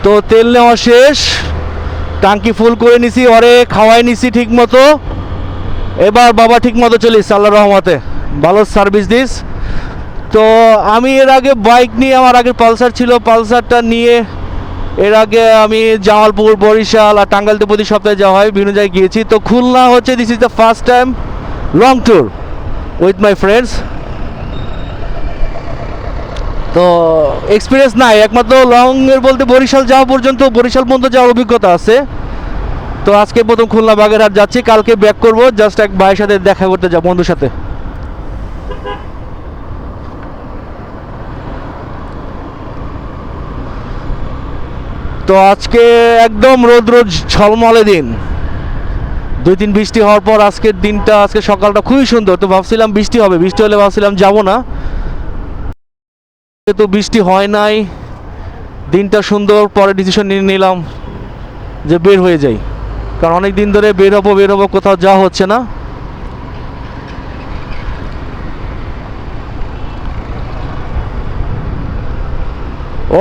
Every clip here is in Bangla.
তো তেল নেওয়া শেষ, টাঙ্কি ফুল করে নিছি, ওরে খাওয়াই নিছি ঠিক মতো। এবার বাবা ঠিক মতো চলিস আল্লাহ রহমতে, ভালো সার্ভিস দিস। তো আমি এর আগে বাইক নিয়ে, আমার আগে পালসার ছিল, পালসারটা নিয়ে এর আগে আমি জামালপুর, বরিশাল আর টাঙ্গাইল তো প্রতি সপ্তাহে যাওয়া হয়, বিভিন্ন জায়গায় গিয়েছি। তো খুলনা হচ্ছে this is the first time long tour with my friends. তো এক্সপিরিয়েন্স নাই, একমাত্র লংয়ের বলতে বরিশাল যাওয়া পর্যন্ত, বরিশাল পর্যন্ত যাওয়ার অভিজ্ঞতা আছে। তো আজকে প্রথম খুলনা বাগেরহাট যাচ্ছি, কালকে ব্যাক করব, জাস্ট এক ভাইয়ের সাথে দেখা করতে যাব, বন্ধুর সাথে। তো আজকে একদম রোদ ঝলমলে দিন, 2-3 বৃষ্টি হওয়ার পর আজকের দিনটা, আজকে সকালটা খুবই সুন্দর। তো ভাবছিলাম বৃষ্টি হবে, বৃষ্টি হলে ভাবছিলাম যাব না, তো বৃষ্টি হয় নাই, দিনটা সুন্দর। পরে ডিসিশন নিয়ে নিলাম যে বের হয়ে যাই, কারণ অনেক দিন ধরে বের হবো কোথাও যাওয়া হচ্ছে না।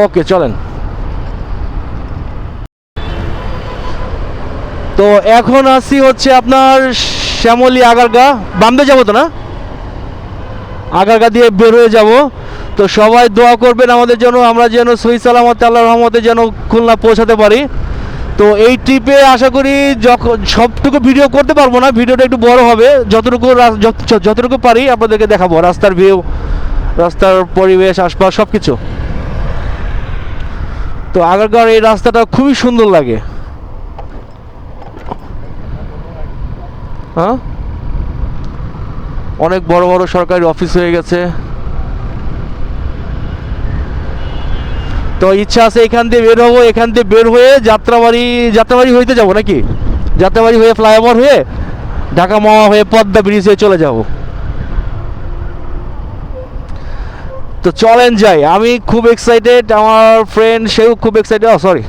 ওকে চলেন। তো এখন আসি হচ্ছে আপনার শ্যামলী আগারগা, বামে যাবো তো না, আগারগা দিয়ে বের হয়ে যাব। তো সবাই দোয়া করবেন আমাদের জন্য, আমরা যেন সহি সালামত আল্লাহর রহমতে যেন খুলনা পৌঁছাতে পারি। তো এই ট্রিপে আশা করি যখন সবটুকু ভিডিও করতে পারবো না, ভিডিওটা একটু বড় হবে, যতটুকু পারি আপনাদেরকে দেখাবো, রাস্তার ভিউ, রাস্তার পরিবেশ, আশপাশ সব কিছু। তো আগারগাঁওর এই রাস্তাটা খুবই সুন্দর লাগে। হ্যাঁ, অনেক বড় বড় সরকারি অফিস হয়ে গেছে। তো ইচ্ছা আছে এখান দিয়ে বের হবো, এখান দিয়ে বের হয়ে যাত্রাবাড়ি হইতে যাব নাকি, যাত্রাবাড়ি হয়ে ফ্লাইওভার হয়ে ঢাকা মাওয়া হয়ে পদ্মা ব্রিজ হয়ে চলে যাব। তো চলেন যাই, আমি খুব এক্সাইটেড, আমার ফ্রেন্ড সেও খুব এক্সাইটেড। সরি,